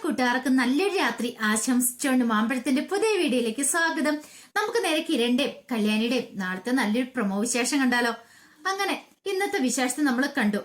കൂട്ടുകാർക്ക് നല്ലൊരു രാത്രി ആശംസിച്ചുകൊണ്ട് മാമ്പഴത്തിന്റെ പുതിയ വീഡിയോയിലേക്ക് സ്വാഗതം. നമുക്ക് നേരെ കിരണിന്റെയും കല്യാണിയുടെയും നാളത്തെ നല്ലൊരു പ്രൊമോ വിശേഷം കണ്ടാലോ. അങ്ങനെ ഇന്നത്തെ വിശേഷത്തെ നമ്മൾ കണ്ടു.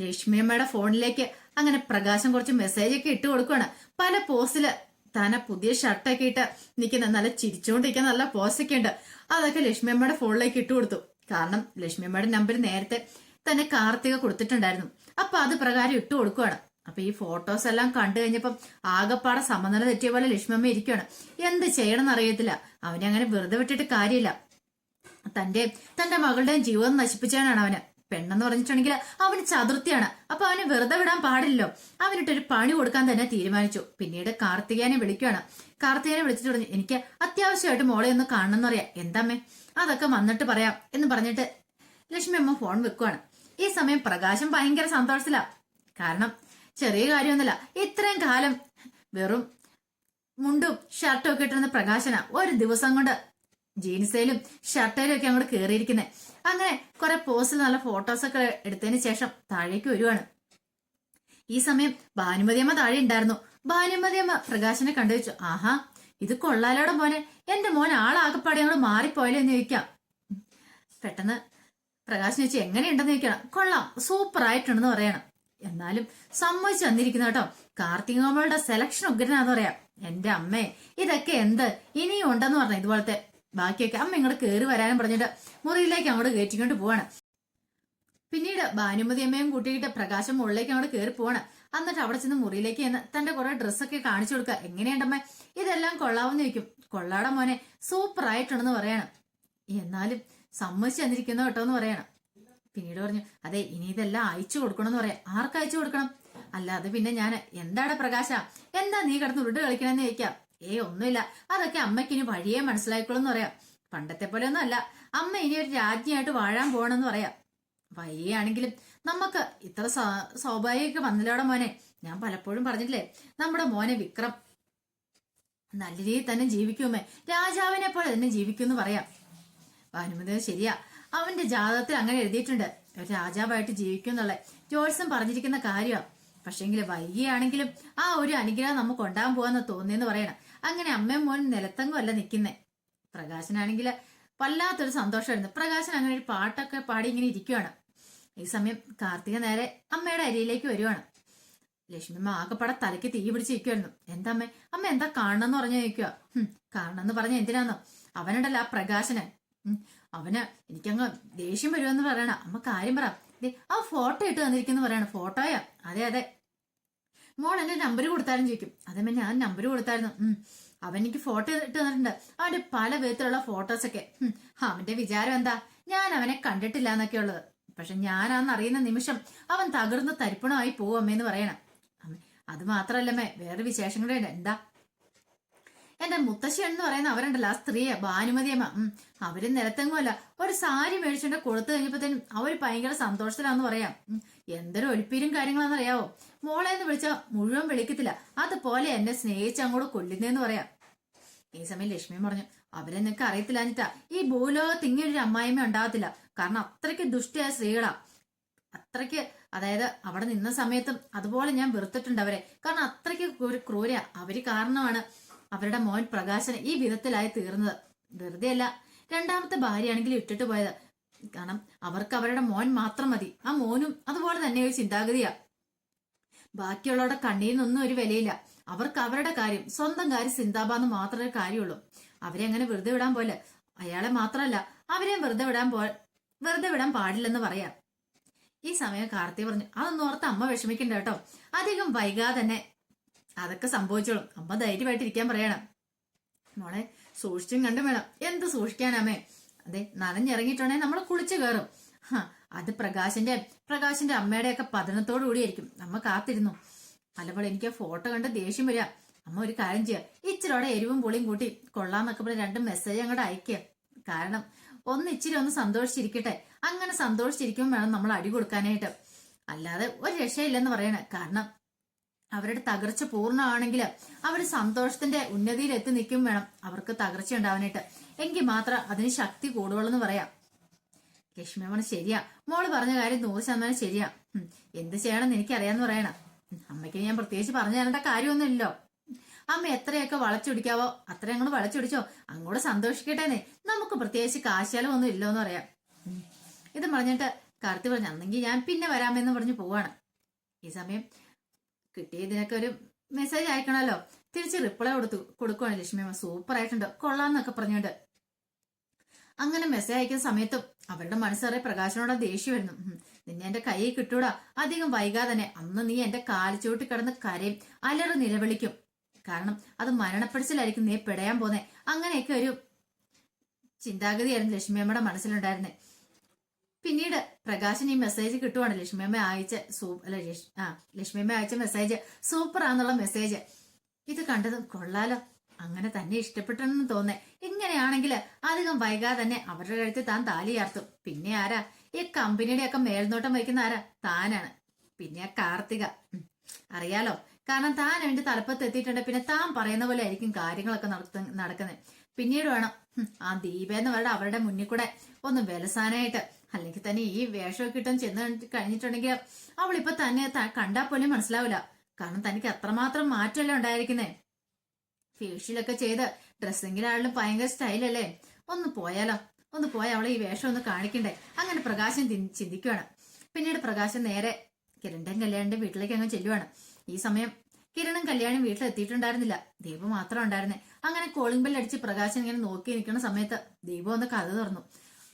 ലക്ഷ്മിയമ്മയുടെ ഫോണിലേക്ക് അങ്ങനെ പ്രകാശം കുറച്ച് മെസ്സേജ് ഒക്കെ ഇട്ട് കൊടുക്കുകയാണ്. പല പോസ്റ്റില് താനെ പുതിയ ഷർട്ടൊക്കെ ഇട്ട് നിൽക്കുന്ന നല്ല ചിരിച്ചുകൊണ്ടിരിക്കുന്ന നല്ല പോസ്റ്റൊക്കെ ഉണ്ട്. അതൊക്കെ ലക്ഷ്മിയമ്മയുടെ ഫോണിലേക്ക് ഇട്ട് കൊടുത്തു. കാരണം ലക്ഷ്മിയമ്മയുടെ നമ്പർ നേരത്തെ തന്നെ കാർത്തിക കൊടുത്തിട്ടുണ്ടായിരുന്നു. അപ്പൊ അത് പ്രകാരം ഇട്ട് കൊടുക്കുകയാണ്. അപ്പൊ ഈ ഫോട്ടോസ് എല്ലാം കണ്ടു കഴിഞ്ഞപ്പം ആകെപ്പാടെ സമനില തെറ്റിയ പോലെ ലക്ഷ്മിയമ്മ ഇരിക്കുകയാണ്. എന്ത് ചെയ്യണമെന്ന് അറിയത്തില്ല. അവനെ അങ്ങനെ വെറുതെ വിട്ടിട്ട് കാര്യമില്ല. തന്റെ മകളുടെയും ജീവിതം നശിപ്പിച്ചാണ് അവന്. പെണ്ണെന്ന് പറഞ്ഞിട്ടുണ്ടെങ്കിൽ അവന് ചതുർത്ഥിയാണ്. അപ്പൊ അവന് വെറുതെ വിടാൻ പാടില്ലല്ലോ. അവനിട്ടൊരു പണി കൊടുക്കാൻ തന്നെ തീരുമാനിച്ചു. പിന്നീട് കാർത്തികേനെ വിളിക്കുകയാണ്. കാർത്തികേനെ വിളിച്ചിട്ട് പറഞ്ഞു, എനിക്ക് അത്യാവശ്യമായിട്ട് മോളെ ഒന്ന് കാണണമെന്ന് പറയാം. എന്താമ്മേ? അതൊക്കെ വന്നിട്ട് പറയാം എന്ന് പറഞ്ഞിട്ട് ലക്ഷ്മി അമ്മ ഫോൺ വെക്കുവാണ്. ഈ സമയം പ്രകാശം ഭയങ്കര സന്തോഷത്തില. കാരണം ചെറിയ കാര്യമൊന്നുമില്ല. ഇത്രയും കാലം വെറും മുണ്ടും ഷർട്ടും ഒക്കെ ഇട്ടിരുന്ന പ്രകാശന ഒരു ദിവസം കൊണ്ട് ജീൻസയിലും ഷർട്ടയിലും ഒക്കെ അങ്ങോട്ട് കയറിയിരിക്കുന്നത്. അങ്ങനെ കുറെ പോസ്റ്റിൽ നല്ല ഫോട്ടോസൊക്കെ എടുത്തതിന് ശേഷം താഴേക്ക് വരുവാണ്. ഈ സമയം ഭാനുമതിയമ്മ താഴെ ഉണ്ടായിരുന്നു. ഭാനുമതിയമ്മ പ്രകാശനെ കണ്ടുവച്ചു. ആഹാ, ഇത് കൊള്ളാലോടെ മോനെ. എന്റെ മോൻ ആളാകപ്പാടെ അങ്ങോട്ട് മാറിപ്പോയാലോ എന്ന് ചോദിക്കാം. പെട്ടെന്ന് പ്രകാശൻ ചോദിച്ചു, എങ്ങനെയുണ്ടെന്ന് ചോദിക്കണം. കൊള്ളാം, സൂപ്പർ ആയിട്ടുണ്ടെന്ന് പറയണം. എന്നാലും സമ്മതിച്ചു വന്നിരിക്കുന്ന കേട്ടോ. കാർത്തികമ്മളുടെ സെലക്ഷൻ ഉഗ്രനാന്ന് പറയാം. എന്റെ അമ്മേ, ഇതൊക്കെ എന്ത് ഇനിയും ഉണ്ടെന്ന് പറഞ്ഞു. ഇതുപോലത്തെ ബാക്കിയൊക്കെ അമ്മ ഇങ്ങോട്ട് കയറി വരാനും പറഞ്ഞിട്ട് മുറിയിലേക്ക് അങ്ങോട്ട് കയറ്റിക്കൊണ്ട് പോവാണ്. പിന്നീട് ഭാനുമതി അമ്മയും കൂട്ടിയിട്ട് പ്രകാശം മുകളിലേക്ക് അങ്ങോട്ട് കയറി പോവാണ്. എന്നിട്ട് അവിടെ ചെന്ന് മുറിയിലേക്ക് ചെന്ന് തന്റെ കുറെ ഡ്രസ്സൊക്കെ കാണിച്ചു കൊടുക്കുക. എങ്ങനെയുണ്ടമ്മേ? ഇതെല്ലാം കൊള്ളാവെന്ന് ചോദിക്കും. കൊള്ളാടെ മോനെ, സൂപ്പർ ആയിട്ടുണ്ടെന്ന് പറയണം. എന്നാലും സമ്മതിച്ചു തന്നിരിക്കുന്നു കേട്ടോ എന്ന് പറയണം. പിന്നീട് പറഞ്ഞു, അതെ ഇനി ഇതെല്ലാം അയച്ചു കൊടുക്കണമെന്ന് പറയാം. ആർക്ക് അയച്ചു കൊടുക്കണം? അല്ല അത് പിന്നെ ഞാൻ എന്താണ് പ്രകാശ, എന്താ നീ കിടന്ന് ഉരുട്ട് കളിക്കണമെന്ന് ചോദിക്കാം. ഒന്നുമില്ല, അതൊക്കെ അമ്മയ്ക്ക് ഇനി വഴിയെ മനസ്സിലായിക്കോളെന്ന് പറയാം. പണ്ടത്തെ പോലെ ഒന്നും അല്ല, അമ്മ ഇനി ഒരു രാജ്ഞിയായിട്ട് വാഴാൻ പോകണമെന്ന് പറയാം. വഴിയാണെങ്കിലും നമുക്ക് ഇത്ര സ്വാഭാവിക വന്നില്ലോടെ മോനെ. ഞാൻ പലപ്പോഴും പറഞ്ഞിട്ടില്ലേ, നമ്മുടെ മോനെ വിക്രം നല്ല രീതിയിൽ തന്നെ ജീവിക്കുമേ, രാജാവിനെ പോലെ തന്നെ ജീവിക്കുമെന്ന് പറയാം. ഭാനുമതി ശരിയാ, അവന്റെ ജാതകത്തിൽ അങ്ങനെ എഴുതിയിട്ടുണ്ട്, രാജാവായിട്ട് ജീവിക്കും എന്നുള്ള ജോത്സ്യം പറഞ്ഞിരിക്കുന്ന കാര്യമാണ്. പക്ഷെങ്കിൽ വൈകിയാണെങ്കിലും ആ ഒരു അനുഗ്രഹം നമുക്ക് ഉണ്ടാകാൻ പോവാന്ന് തോന്നിയെന്ന് പറയണം. അങ്ങനെ അമ്മയും മോനും നിലത്തങ്കം അല്ല നിൽക്കുന്നേ. പ്രകാശനാണെങ്കിൽ വല്ലാത്തൊരു സന്തോഷമായിരുന്നു. പ്രകാശൻ അങ്ങനെ ഒരു പാട്ടൊക്കെ പാടി ഇങ്ങനെ ഇരിക്കുവാണ്. ഈ സമയം കാർത്തിക നേരെ അമ്മയുടെ അരിയിലേക്ക് വരുവാണ്. ലക്ഷ്മിമ്മ ആകെപ്പാടെ തലയ്ക്ക് തീ പിടിച്ചിരിക്കുവായിരുന്നു. എന്താ അമ്മ, അമ്മ എന്താ കാണണമെന്ന് പറഞ്ഞു ചോദിക്കുക. കാണണമെന്ന് പറഞ്ഞ എന്തിനാന്നോ, അവനുണ്ടല്ലോ ആ പ്രകാശന്, അവന് എനിക്കങ്ങ് ദേഷ്യം വരുമെന്ന് പറയണ. അമ്മ കാര്യം പറ, ആ ഫോട്ടോ ഇട്ട് തന്നിരിക്കുന്നു പറയണ. ഫോട്ടോയാ? അതെ അതെ. മോൾ എന്റെ നമ്പർ കൊടുത്താലും ചോദിക്കും. അതേമ്മ ഞാൻ നമ്പർ കൊടുത്തായിരുന്നു. അവൻ എനിക്ക് ഫോട്ടോ ഇട്ട് തന്നിട്ടുണ്ട്, അവന്റെ പല വിധത്തിലുള്ള ഫോട്ടോസൊക്കെ. അവന്റെ വിചാരം എന്താ, ഞാൻ അവനെ കണ്ടിട്ടില്ല എന്നൊക്കെ ഉള്ളത്. പക്ഷെ ഞാനാന്ന് അറിയുന്ന നിമിഷം അവൻ തകർന്ന് തരിപ്പണമായി പോവും അമ്മേന്ന് പറയണം. അത് മാത്രല്ലമ്മേ, വേറെ വിശേഷങ്ങളുടെ ഉണ്ട്. എന്താ? എന്റെ മുത്തശ്ശി എന്ന് പറയുന്ന അവരുണ്ടല്ലോ, ആ സ്ത്രീയെ ഭാനുമതിയമ്മ, അവര് നിലത്തെങ്ങുമല്ല ഒരു സാരി മേടിച്ചുകൊണ്ട് കൊടുത്തു കഴിഞ്ഞപ്പോഴത്തേനും അവര് ഭയങ്കര സന്തോഷത്തിലാന്ന് പറയാം. എന്തൊരു ഒളിപ്പീരും കാര്യങ്ങളാന്ന് അറിയാവോ. മോളെ എന്ന് വിളിച്ചാൽ മുഴുവൻ വിളിക്കത്തില്ല, അതുപോലെ എന്നെ സ്നേഹിച്ച് അങ്ങോട്ട് കൊല്ലുന്നേന്ന് പറയാം. ഈ സമയം ലക്ഷ്മി പറഞ്ഞു, അവരെ നിനക്ക് അറിയത്തില്ല എന്നിട്ടാ, ഈ ഭൂലോകത്ത് ഇങ്ങനൊരു അമ്മായിമ്മ ഉണ്ടാകത്തില്ല. കാരണം അത്രയ്ക്ക് ദുഷ്ടിയായ സ്ത്രീകളാ. അത്രയ്ക്ക്, അതായത് അവിടെ നിന്ന സമയത്തും അതുപോലെ ഞാൻ വെറുത്തിട്ടുണ്ട് അവരെ. കാരണം അത്രയ്ക്ക് ഒരു ക്രൂര. അവര് കാരണമാണ് അവരുടെ മോൻ പ്രകാശന് ഈ വിധത്തിലായി തീർന്നത്. വെറുതെ അല്ല, രണ്ടാമത്തെ ഭാര്യയാണെങ്കിലും ഇട്ടിട്ട് പോയത്. കാരണം അവർക്ക് അവരുടെ മോൻ മാത്രം മതി. ആ മോനും അതുപോലെ തന്നെ ഒരു ചിന്താഗതിയാ. ബാക്കിയുള്ളവരുടെ കണ്ണീരിനൊന്നും ഒരു വിലയില്ല. അവർക്ക് അവരുടെ കാര്യം, സ്വന്തം കാര്യം സിന്താബാന്ന് മാത്രമേ കാര്യമുള്ളൂ. അവരെ അങ്ങനെ വെറുതെ വിടാൻ പോലെ. അയാളെ മാത്രമല്ല, അവരെയും വെറുതെ വിടാൻ പാടില്ലെന്ന് പറയാം. ഈ സമയം കാർത്തി പറഞ്ഞു, അതൊന്നും ഓർത്ത് അമ്മ വിഷമിക്കണ്ട കേട്ടോ, അധികം വൈകാതെ തന്നെ അതൊക്കെ സംഭവിച്ചോളും. അമ്മ ധൈര്യമായിട്ടിരിക്കാൻ പറയണം. മോളെ സൂക്ഷിച്ചും കണ്ടും വേണം. എന്ത് സൂക്ഷിക്കാനമ്മേ? അതെ, നനഞ്ഞിറങ്ങിയിട്ടുണ്ടെങ്കിൽ നമ്മൾ കുളിച്ചു കയറും. അത് പ്രകാശന്റെ അമ്മയുടെ ഒക്കെ പതനത്തോടു കൂടിയായിരിക്കും. അമ്മ കാത്തിരുന്നു. അല്ലപ്പോൾ എനിക്ക് ഫോട്ടോ കണ്ട് ദേഷ്യം വരിക. അമ്മ ഒരു കാര്യം ചെയ്യുക, ഇച്ചിരിയോടെ എരിവും പുളിയും കൂട്ടി കൊള്ളാന്നൊക്കെ പറഞ്ഞ് 2 മെസ്സേജ് അങ്ങോട്ട് അയക്കുക. കാരണം ഇച്ചിരി ഒന്ന് സന്തോഷിച്ചിരിക്കട്ടെ. അങ്ങനെ സന്തോഷിച്ചിരിക്കുമ്പോൾ വേണം നമ്മൾ അടി കൊടുക്കാനായിട്ട്. അല്ലാതെ ഒരു രക്ഷയില്ലെന്ന് പറയണേ. കാരണം അവരുടെ തകർച്ച പൂർണ്ണമാണെങ്കിൽ അവർ സന്തോഷത്തിന്റെ ഉന്നതിയിൽ എത്തി നിൽക്കും വേണം അവർക്ക് തകർച്ച ഉണ്ടാവാനായിട്ട്. എങ്കിൽ മാത്രം അതിന് ശക്തി കൂടുകയുള്ളെന്ന് പറയാം. ലക്ഷ്മി പറഞ്ഞ ശരിയാ, മോള് പറഞ്ഞ കാര്യം 100% ശരിയാ. എന്ത് ചെയ്യണമെന്ന് എനിക്കറിയാന്ന് പറയണം. അമ്മയ്ക്ക് ഞാൻ പ്രത്യേകിച്ച് പറഞ്ഞു തരേണ്ട കാര്യമൊന്നുമില്ലല്ലോ. അമ്മ എത്രയൊക്കെ വളച്ചൊടിക്കാവോ അത്ര അങ്ങോട്ട് വളച്ചൊടിച്ചോ, അങ്ങോട്ട് സന്തോഷിക്കട്ടേന്നേ. നമുക്ക് പ്രത്യേകിച്ച് കാശാലമൊന്നും ഇല്ലോന്ന് പറയാം. ഇത് പറഞ്ഞിട്ട് കാർത്തി പറഞ്ഞു, അന്നെങ്കിൽ ഞാൻ പിന്നെ വരാമെന്ന് പറഞ്ഞു പോവാണ്. ഈ സമയം കിട്ടിയതിനൊക്കെ ഒരു മെസ്സേജ് അയക്കണമല്ലോ. തിരിച്ച് റിപ്ലൈ കൊടുക്കുവാണ് ലക്ഷ്മി അമ്മ. സൂപ്പർ ആയിട്ടുണ്ട്, കൊള്ളാന്നൊക്കെ പറഞ്ഞുകൊണ്ട്. അങ്ങനെ മെസ്സേജ് അയക്കുന്ന സമയത്തും അവരുടെ മനസ്സേറെ പ്രകാശനോട് ദേഷ്യം വരുന്നു. നിന്നെ എന്റെ കൈയിൽ കിട്ടൂടാ, അധികം വൈകാതെ തന്നെ അന്ന് നീ എന്റെ കാലിച്ചോട്ടി കിടന്ന് കരയും, അലറി നിലവിളിക്കും. കാരണം അത് മരണപ്പെടിച്ചിലായിരിക്കും നീ പിടയാൻ പോന്നെ. അങ്ങനെയൊക്കെ ഒരു ചിന്താഗതിയായിരുന്നു ലക്ഷ്മിയമ്മയുടെ മനസ്സിലുണ്ടായിരുന്നേ. പിന്നീട് പ്രകാശൻ ഈ മെസ്സേജ് കിട്ടുവാണ്. ലക്ഷ്മിയമ്മ അയച്ച മെസ്സേജ് സൂപ്പറാന്നുള്ള മെസ്സേജ്. ഇത് കണ്ടതും കൊള്ളാലോ, അങ്ങനെ തന്നെ ഇഷ്ടപ്പെട്ടെന്ന് തോന്നേ. ഇങ്ങനെയാണെങ്കിൽ അധികം വൈകാതെ തന്നെ അവരുടെ കഴുത്തിൽ താൻ താലി ചാർത്തും. പിന്നെ ആരാ ഈ കമ്പനിയുടെ ഒക്കെ മേൽനോട്ടം വയ്ക്കുന്ന ആരാ? താനാണ്. പിന്നെ ആ കാർത്തിക അറിയാലോ, കാരണം താൻ അവന്റെ തലപ്പത്ത് എത്തിയിട്ടുണ്ട്. പിന്നെ താൻ പറയുന്ന പോലെ ആയിരിക്കും കാര്യങ്ങളൊക്കെ നടക്കുന്നത്. പിന്നീട് വേണം ആ ദീപെന്ന് പറയുന്നത് അവരുടെ മുന്നിൽ കൂടെ ഒന്ന് വിലസാനായിട്ട്. അല്ലെങ്കിൽ തന്നെ ഈ വേഷമൊക്കെ ഇട്ടും ചെന്ന് കഴിഞ്ഞിട്ടുണ്ടെങ്കിൽ അവളിപ്പോ തന്നെ കണ്ടാൽ പോലും മനസ്സിലാവില്ല. കാരണം തനിക്ക് അത്രമാത്രം മാറ്റമല്ലേ ഉണ്ടായിരിക്കുന്നേ. ഫേഷ്യലൊക്കെ ചെയ്ത് ഡ്രസ്സിങ്ങിലാണെങ്കിലും ഭയങ്കര സ്റ്റൈലല്ലേ. ഒന്ന് പോയാലോ, ഒന്ന് പോയാൽ അവളെ ഈ വേഷം ഒന്ന് കാണിക്കണ്ടേ. അങ്ങനെ പ്രകാശൻ ചിന്തിക്കുവാണ്. പിന്നീട് പ്രകാശൻ നേരെ കിരണിന്റെയും കല്യാണിന്റെ വീട്ടിലേക്ക് അങ്ങ് ചെല്ലുവാണ്. ഈ സമയം കിരണും കല്യാണും വീട്ടിലെത്തിയിട്ടുണ്ടായിരുന്നില്ല, ദീപു മാത്രം ഉണ്ടായിരുന്നേ. അങ്ങനെ കോളിംഗ് ബെൽ അടിച്ച് പ്രകാശൻ ഇങ്ങനെ നോക്കി നിൽക്കുന്ന സമയത്ത് ദീപു ഒന്ന് കഥ തുറന്നു.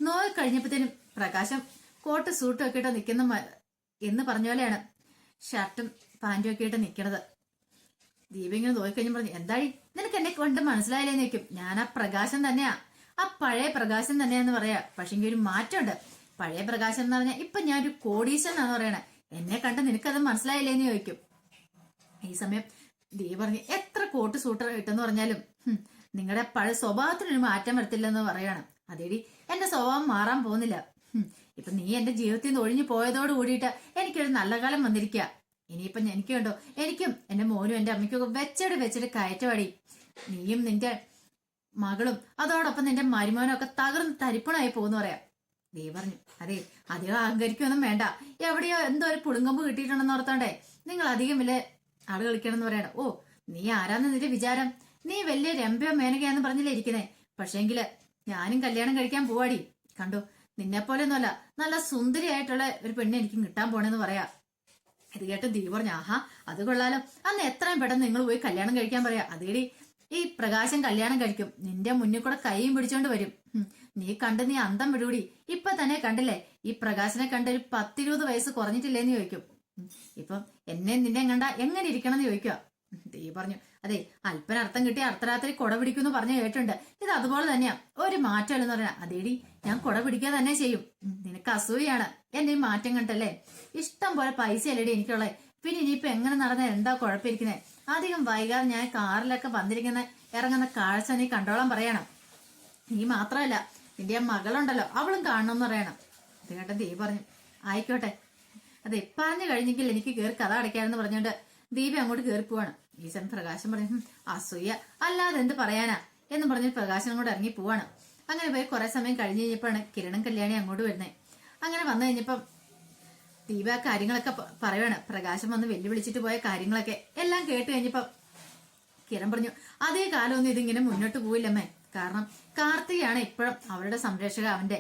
നോക്കി കഴിഞ്ഞപ്പോഴത്തേനും പ്രകാശം കോട്ട് സൂട്ടും ഒക്കെ ഇട്ട് നിൽക്കുന്ന എന്ന് പറഞ്ഞ പോലെയാണ് ഷർട്ടും പാന്റും ഒക്കെ ഇട്ട് നിൽക്കണത്. ദീപ ഇങ്ങനെ നോക്കിക്കഴിഞ്ഞ് പറഞ്ഞു, എന്തായി നിനക്ക് എന്നെ കൊണ്ട് മനസ്സിലായില്ലേന്ന് ചോദിക്കും. ഞാൻ ആ പ്രകാശം തന്നെയാ, ആ പഴയ പ്രകാശം തന്നെയാന്ന് പറയാ. പക്ഷെ ഒരു മാറ്റമുണ്ട്. പഴയ പ്രകാശം എന്ന് പറഞ്ഞാൽ ഇപ്പൊ ഞാൻ ഒരു കോടീശൻ എന്നാണ് പറയണേ. എന്നെ കണ്ട് നിനക്കത് മനസ്സിലായില്ലേന്ന് ചോദിക്കും. ഈ സമയം ദീപ പറഞ്ഞു, എത്ര കോട്ട് സൂട്ടർ ഇട്ടെന്ന് പറഞ്ഞാലും നിങ്ങളുടെ പഴയ സ്വഭാവത്തിനൊരു മാറ്റം വരത്തില്ലെന്ന് പറയാണ്. അതേടി എന്റെ സ്വഭാവം മാറാൻ പോകുന്നില്ല. ഇപ്പൊ നീ എന്റെ ജീവിതത്തിൽ നിന്ന് ഒഴിഞ്ഞു പോയതോട് കൂടിയിട്ട് എനിക്കൊരു നല്ല കാലം വന്നിരിക്കുക. ഇനിയിപ്പൊ എനിക്ക് കണ്ടോ, എനിക്കും എന്റെ മോനും എന്റെ അമ്മയ്ക്കൊക്കെ വെച്ചിട്ട് കയറ്റവാടി. നീയും നിന്റെ മകളും അതോടൊപ്പം നിന്റെ മരുമോനും ഒക്കെ തകർന്ന് തരിപ്പണായി പോകുന്നു പറയാം. ദീ പറഞ്ഞു, അതെ അധികം അഹങ്കരിക്കൊന്നും വേണ്ട. എവിടെയോ എന്തോ ഒരു പുളുങ്കമ്പ് കിട്ടിയിട്ടുണ്ടെന്ന് ഓർത്തോണ്ടേ നിങ്ങൾ അധികം വലിയ ആള് കളിക്കണം എന്ന് പറയണം. ഓ നീ ആരാന്ന് നിന്റെ വിചാരം? നീ വലിയ രംഭയോ മേനകയാന്ന് പറഞ്ഞില്ലേ ഇരിക്കുന്നേ. പക്ഷേങ്കില് ഞാനും കല്യാണം കഴിക്കാൻ പോവാടി. കണ്ടോ, നിന്നെ പോലെ ഒന്നുമല്ല, നല്ല സുന്ദരിയായിട്ടുള്ള ഒരു പെണ്ണ് എനിക്കും കിട്ടാൻ പോണെന്ന് പറയാ. ഇത് കേട്ട് ദീപ പറഞ്ഞു, ആഹാ അത് കൊള്ളാലോ, അന്ന് എത്രയും പെട്ടെന്ന് നിങ്ങൾ പോയി കല്യാണം കഴിക്കാൻ പറയാ. അതേടി ഈ പ്രകാശം കല്യാണം കഴിക്കും, നിന്റെ മുന്നിൽ കൂടെ കൈയും പിടിച്ചോണ്ട് വരും. നീ അന്തം വിടൂടി. ഇപ്പൊ തന്നെ കണ്ടില്ലേ ഈ പ്രകാശനെ കണ്ട ഒരു 10-20 വയസ്സ് കുറഞ്ഞിട്ടില്ലേന്ന് ചോദിക്കും. ഇപ്പം എന്നെ നിന്നെ കണ്ട എങ്ങനെ ഇരിക്കണം എന്ന് ചോദിക്കുക. ദീപ പറഞ്ഞു, അതെ അല്പന അർത്ഥം കിട്ടിയ അർദ്ധരാത്രി കൊട പിടിക്കുന്നു പറഞ്ഞു കേട്ടിട്ടുണ്ട്. ഇത് അതുപോലെ തന്നെയാ, ഒരു മാറ്റമല്ലെന്ന് പറയാ. അതേടി ഞാൻ കൊട പിടിക്കുക തന്നെ ചെയ്യും. നിനക്ക് അസൂയാണ് എന്റെ ഈ മാറ്റം കണ്ടല്ലേ. ഇഷ്ടം പോലെ പൈസ അല്ലേടി എനിക്കുള്ളേ. പിന്നെ ഇനിയിപ്പൊ എങ്ങനെ നടന്ന എന്താ കുഴപ്പമിരിക്കുന്നേ. അധികം വൈകാതെ ഞാൻ കാറിലൊക്കെ ഇറങ്ങുന്ന കാഴ്ച നീ കണ്ടോളാൻ പറയണം. നീ മാത്രമല്ല നിന്റെ ആ മകളുണ്ടല്ലോ അവളും കാണണമെന്ന് പറയണം. ഇത് കേട്ട ദീപ പറഞ്ഞു, ആയിക്കോട്ടെ. അതെ പറഞ്ഞു കഴിഞ്ഞെങ്കിൽ എനിക്ക് കയറി കഥ അടയ്ക്കാനെന്ന് പറഞ്ഞുകൊണ്ട് ദീപ അങ്ങോട്ട് കയറി പോവാണ്. ഈ സമയം പ്രകാശം പറയും, അസൂയ അല്ലാതെ എന്ത് പറയാനാ എന്ന് പറഞ്ഞ് പ്രകാശം അങ്ങോട്ട് ഇറങ്ങി പോവാണ്. അങ്ങനെ പോയി കുറെ സമയം കഴിഞ്ഞ് കഴിഞ്ഞപ്പോഴാണ് കിരണും കല്യാണി അങ്ങോട്ട് വരുന്നത്. അങ്ങനെ വന്നു കഴിഞ്ഞപ്പം ദീപ കാര്യങ്ങളൊക്കെ പറയുവാണ്. പ്രകാശം വന്ന് വെല്ലുവിളിച്ചിട്ട് പോയ കാര്യങ്ങളൊക്കെ എല്ലാം കേട്ട് കഴിഞ്ഞപ്പം കിരൺ പറഞ്ഞു, അതേ കാലമൊന്നും ഇതിങ്ങനെ മുന്നോട്ട് പോവില്ലമ്മേ. കാരണം കാർത്തികയാണ് ഇപ്പോഴും അവരുടെ സംരക്ഷക അവന്റെ.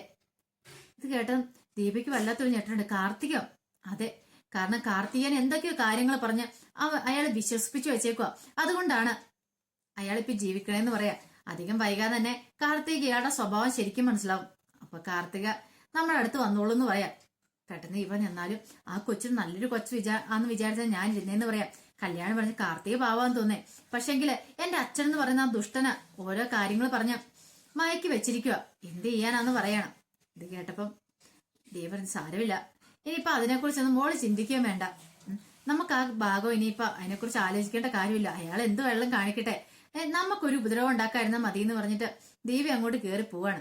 ഇത് കേട്ട ദീപയ്ക്ക് വല്ലാത്തൊരു ഞെട്ടുണ്ട്. കാർത്തികോ? അതെ, കാരണം കാർത്തികൻ എന്തൊക്കെയോ കാര്യങ്ങൾ പറഞ്ഞ് അയാളെ വിശ്വസിപ്പിച്ചു വെച്ചേക്കുക. അതുകൊണ്ടാണ് അയാളിപ്പോ ജീവിക്കണേന്ന് പറയാ. അധികം വൈകാതെ തന്നെ കാർത്തിക ഇയാളുടെ സ്വഭാവം ശരിക്കും മനസ്സിലാവും. അപ്പൊ കാർത്തിക നമ്മുടെ അടുത്ത് വന്നോളൂ എന്ന് പറയാം. പെട്ടെന്ന് ഇവ എന്നാലും ആ കൊച്ചിന് നല്ലൊരു ആന്ന് വിചാരിച്ചാൽ ഞാൻ ഇരുന്നേന്ന് പറയാം. കല്യാണം പറഞ്ഞ് കാർത്തിക പാവാന്ന് തോന്നേ. പക്ഷെങ്കില് എന്റെ അച്ഛൻ എന്ന് പറയുന്ന ആ ദുഷ്ടന് ഓരോ കാര്യങ്ങൾ പറഞ്ഞ് മയക്കി വെച്ചിരിക്കുക. എന്ത് ചെയ്യാനാന്ന് പറയണം. ഇത് കേട്ടപ്പം ദീപൻ സാരമില്ല, ഇനിയിപ്പൊ അതിനെക്കുറിച്ചൊന്നും മോള് ചിന്തിക്കുകയും വേണ്ട. നമുക്ക് ആ ഭാഗം ഇനിയിപ്പൊ അതിനെക്കുറിച്ച് ആലോചിക്കേണ്ട കാര്യമില്ല. അയാൾ എന്ത് വെള്ളം കാണിക്കട്ടെ, നമുക്കൊരു ഉപദ്രവം ഉണ്ടാക്കാതിരുന്ന മതി എന്ന് പറഞ്ഞിട്ട് ദീപി അങ്ങോട്ട് കയറി പോവാണ്.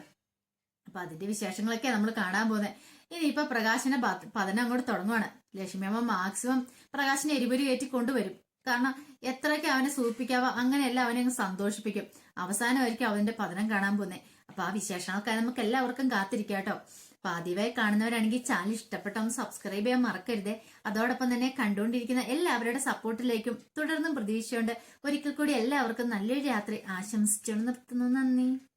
അപ്പൊ അതിന്റെ വിശേഷങ്ങളൊക്കെ നമ്മൾ കാണാൻ പോകുന്നത്. ഇനിയിപ്പൊ പ്രകാശനെ പതനം അങ്ങോട്ട് തുടങ്ങുവാണ്. ലക്ഷ്മിയമ്മ മാക്സിമം പ്രകാശിനെ എരിപൊരി കയറ്റി കൊണ്ടുവരും. കാരണം എത്രയൊക്കെ അവനെ സൂചിപ്പിക്കാവോ അങ്ങനെയല്ല അവനെ അങ്ങ് സന്തോഷിപ്പിക്കും. അവസാനമായിരിക്കും അവന്റെ പതനം കാണാൻ പോകുന്നത്. അപ്പൊ ആ വിശേഷങ്ങൾക്കായി നമുക്ക് എല്ലാവർക്കും കാത്തിരിക്കാം കേട്ടോ. അപ്പൊ ആദ്യമായി കാണുന്നവരാണെങ്കിൽ ചാനൽ ഇഷ്ടപ്പെട്ട സബ്സ്ക്രൈബ് ചെയ്യാൻ മറക്കരുതേ. അതോടൊപ്പം തന്നെ കണ്ടുകൊണ്ടിരിക്കുന്ന എല്ലാവരുടെ സപ്പോർട്ടിലേക്കും തുടർന്നും പ്രതീക്ഷയുണ്ട്. ഒരിക്കൽ കൂടി എല്ലാവർക്കും നല്ലൊരു രാത്രി ആശംസിച്ചുകൊണ്ട് നിർത്തുന്നു. നന്ദി.